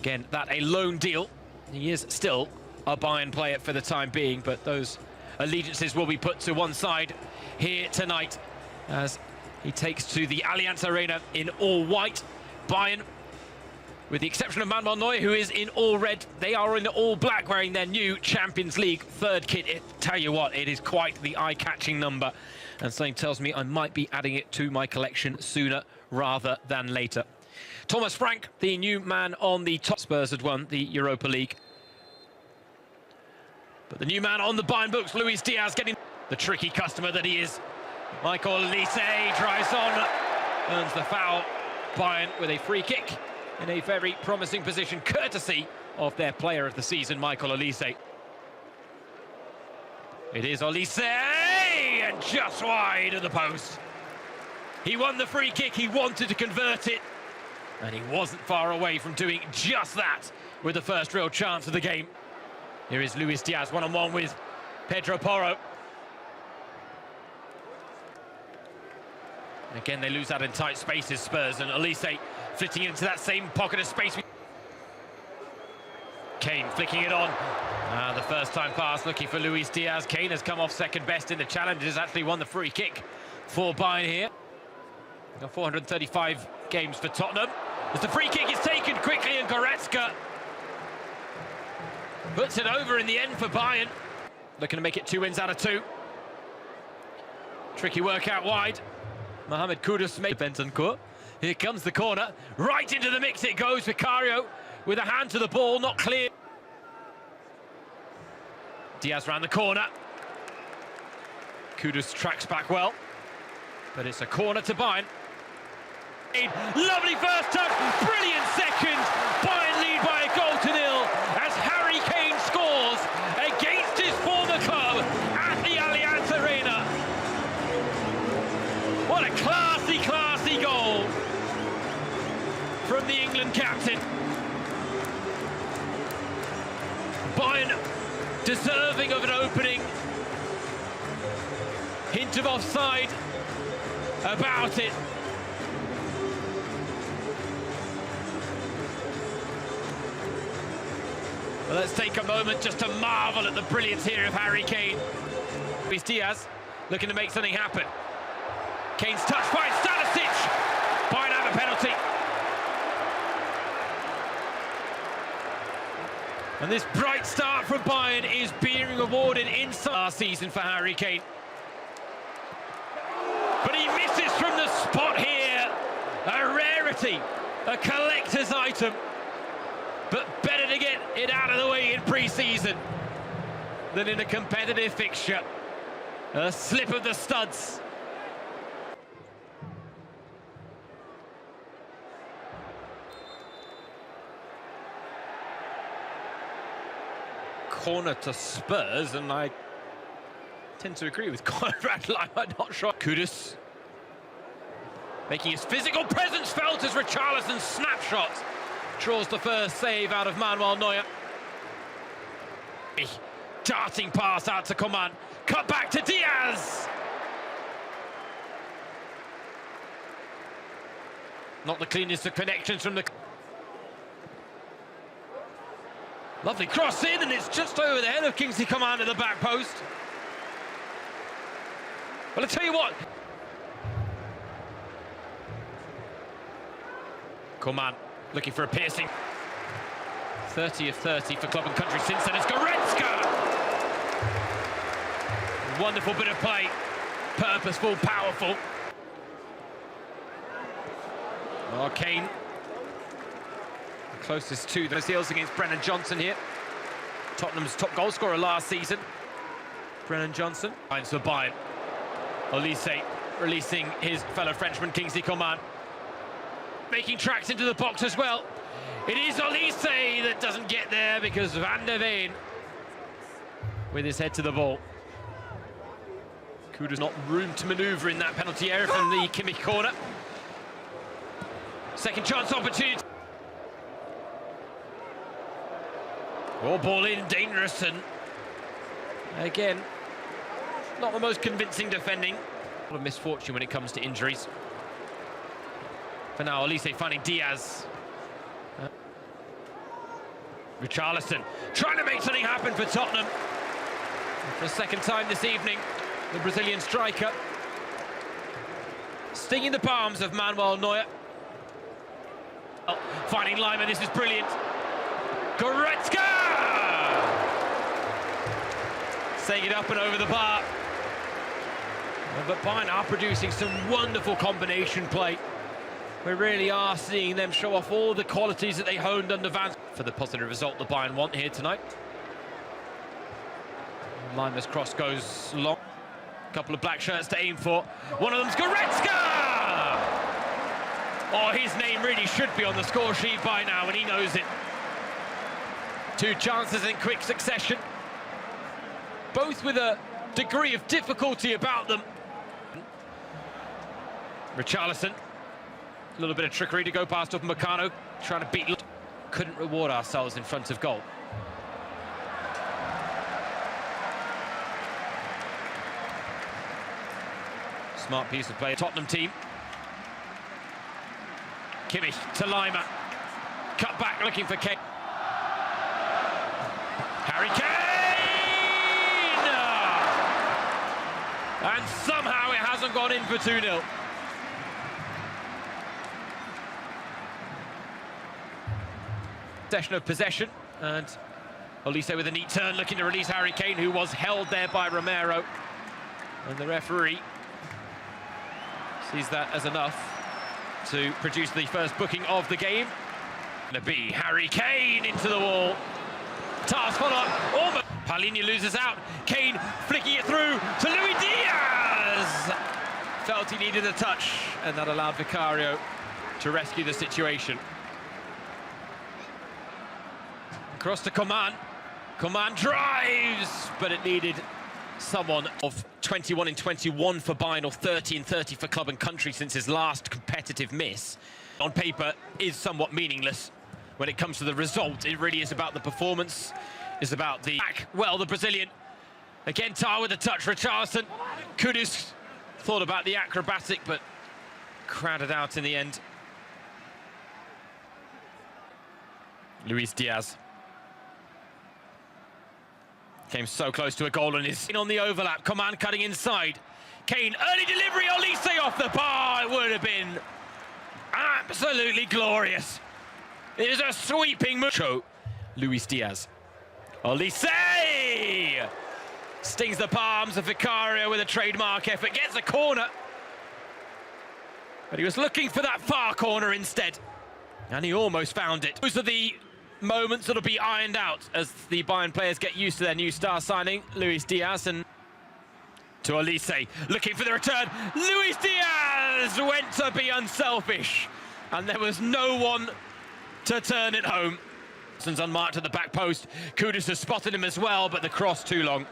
Again, that a loan deal. He is still a Bayern player for the time being, but those allegiances will be put to one side here tonight as he takes to the Allianz Arena in all white. Bayern, with the exception of Manuel Neuer, who is in all red, they are in all black, wearing their new Champions League third kit. Tell you what, it is quite the eye-catching number, and something tells me I might be adding it to my collection sooner rather than later. Thomas Frank, the new man on the top. Spurs had won the Europa League. But the new man on the Bayern books, Luis Diaz, getting the tricky customer that he is. Michael Olise drives on, earns the foul. Bayern with a free kick in a very promising position, courtesy of their player of the season, Michael Olise. It is Olise, and just wide of the post. He won the free kick, he wanted to convert it, and he wasn't far away from doing just that with the first real chance of the game. Here is Luis Diaz, one-on-one with Pedro Porro. Again, they lose that in tight spaces, Spurs, and Olise flitting into that same pocket of space. Kane flicking it on. The first time pass looking for Luis Diaz. Kane has come off second best in the challenge, has actually won the free kick for Bayern here. 435 games for Tottenham. As the free kick is taken quickly, and Goretzka puts it over in the end for Bayern. Looking to make it 2 wins out of 2. Tricky work out wide. Mohamed Kudus made Bentancur. Here comes the corner. Right into the mix it goes. Vicario with a hand to the ball, not clear. Diaz round the corner. Kudus tracks back well. But it's a corner to Bayern. Lovely first touch, brilliant second. Bayern lead by a goal to nil as Harry Kane scores against his former club at the Allianz Arena. What a classy, classy goal from the England captain. Bayern deserving of an opening. Hint of offside about it. Well, let's take a moment just to marvel at the brilliance here of Harry Kane. Luis Diaz looking to make something happen. Kane's touched by Stanisic. Bayern have a penalty. And this bright start from Bayern is being rewarded inside last season for Harry Kane. But he misses from the spot here. A rarity, a collector's item. But better to get it out of the way in pre-season than in a competitive fixture. A slip of the studs. Corner to Spurs, and I tend to agree with Conrad. I'm not sure. Kudus making his physical presence felt as Richarlison's snapshot draws the first save out of Manuel Neuer. Darting pass out to Coman. Cut back to Diaz. Not the cleanest of connections from the... Lovely cross in, and it's just over the head of Kingsley Coman at the back post. Well, I tell you what. Coman looking for a piercing. 30 of 30 for club and country since then. It's Goretzka! Wonderful bit of play. Purposeful, powerful. Oh, Kane. Closest to those heels against Brennan Johnson here. Tottenham's top goal scorer last season. Brennan Johnson. Finds for Bayern. Olise releasing his fellow Frenchman, Kingsley Coman. Making tracks into the box as well. It is Olise that doesn't get there because Van der Veen with his head to the ball. Kudus not room to manoeuvre in that penalty area from the Kimmich corner. Second chance opportunity. Oh, ball in, dangerous, and again, not the most convincing defending. A lot of misfortune when it comes to injuries. For now, Olise finding Diaz. Richarlison trying to make something happen for Tottenham. For a second time this evening, the Brazilian striker stinging the palms of Manuel Neuer. Finding Lima, this is brilliant. Goretzka! Setting it up and over the bar. But Bayern are producing some wonderful combination play. We really are seeing them show off all the qualities that they honed under Van for the positive result the Bayern want here tonight. Lima's cross goes long. A couple of black shirts to aim for. One of them's Goretzka! Oh, his name really should be on the score sheet by now, and he knows it. Two chances in quick succession, both with a degree of difficulty about them. Richarlison, a little bit of trickery to go past Upamecano, trying to beat. Couldn't reward ourselves in front of goal. Smart piece of play. Tottenham team. Kimmich to Lima. Cut back looking for Kane. Harry Kane! And somehow it hasn't gone in for 2-0. Session of possession, and Olise with a neat turn looking to release Harry Kane, who was held there by Romero, and the referee sees that as enough to produce the first booking of the game. Gonna be Harry Kane into the wall. Task follow-up, almost. Paulinho loses out. Kane flicking it through to Luis Diaz. Felt he needed a touch, and that allowed Vicario to rescue the situation. Across to Coman. Coman drives, but it needed someone of 21 in 21 for Bayern, or 30 in 30 for club and country since his last competitive miss. On paper is somewhat meaningless. When it comes to the result, it really is about the performance, is about the back. Well, the Brazilian, again, Tar with a touch. Richarlison, Kudus thought about the acrobatic, but crowded out in the end. Luis Diaz. Came so close to a goal and is in on the overlap. Coman cutting inside. Kane, early delivery, Olise off the bar. It would have been absolutely glorious. It is a sweeping move. Luis Diaz. Olise! Stings the palms of Vicario with a trademark effort. Gets a corner. But he was looking for that far corner instead. And he almost found it. Those are the moments that'll be ironed out as the Bayern players get used to their new star signing, Luis Diaz, and to Olise, looking for the return. Luis Diaz went to be unselfish, and there was no one to turn it home. Since unmarked at the back post, Kudus has spotted him as well, but the cross too long.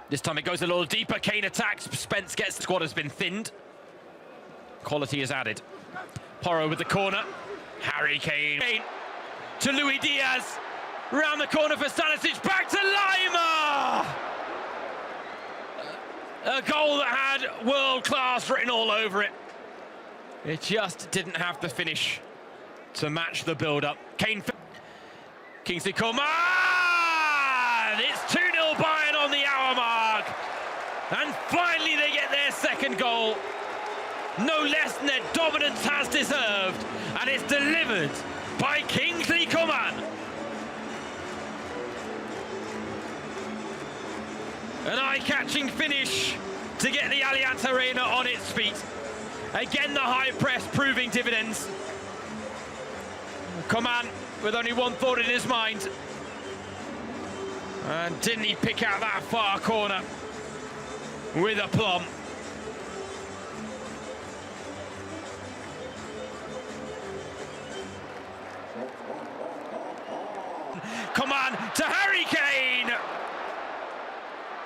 This time it goes a little deeper. Kane attacks. Spence gets. The squad has been thinned. Quality is added. Porro with the corner. Harry Kane. To Luis Diaz. Round the corner for Stanisic. Back to Lima! A goal that had world class written all over it. It just didn't have the finish to match the build-up. Kane. Kingsley Coman! It's 2-0 Bayern on the hour mark. And finally they get their second goal. No less than their dominance has deserved, and it's delivered by Kingsley Coman. An eye-catching finish to get the Allianz Arena on its feet. Again, the high press proving dividends. Coman with only one thought in his mind. And didn't he pick out that far corner with aplomb? Coman to Harry Kane.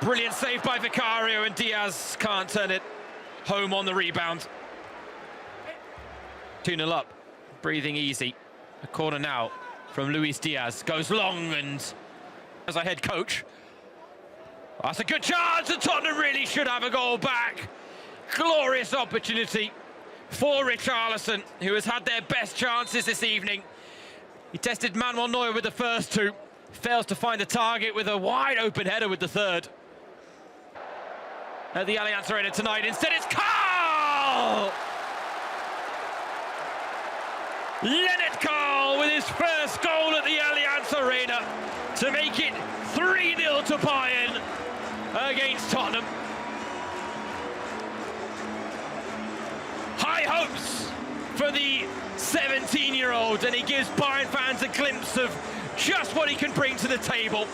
Brilliant save by Vicario, and Diaz can't turn it home on the rebound. 2-0 up, breathing easy. A corner now from Luis Diaz. Goes long, and as a head coach, that's a good chance, and Tottenham really should have a goal back. Glorious opportunity. for Richarlison, who has had their best chances this evening. He tested Manuel Neuer with the first two, fails to find the target with a wide open header with the third. At the Allianz Arena tonight, instead it's Karl! Lennart Karl with his first goal at the Allianz Arena to make it 3-0 to Bayern against Tottenham. High hopes for the 17-year-old, and he gives Bayern fans a glimpse of just what he can bring to the table.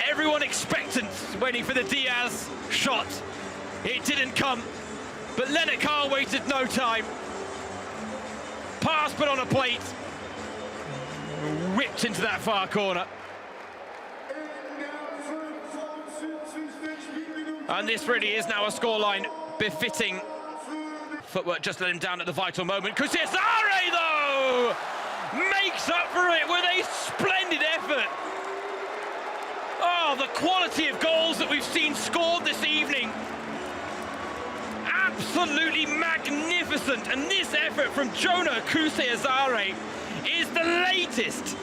Everyone expectant, waiting for the Diaz shot. It didn't come, but Lennart Karl waited no time. Pass put on a plate, whipped into that far corner. And this really is now a scoreline befitting. Footwork just let him down at the vital moment. Cesare, though, makes up for it with a splendid effort. Oh, the quality of goals that we've seen scored this evening. Absolutely magnificent. And this effort from Jonah Cesare is the latest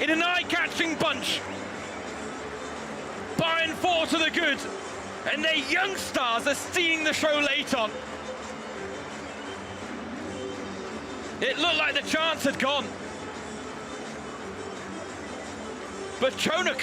in an eye-catching bunch. Bayern 4 to the good, and their young stars are stealing the show late on. It looked like the chance had gone, but Jonah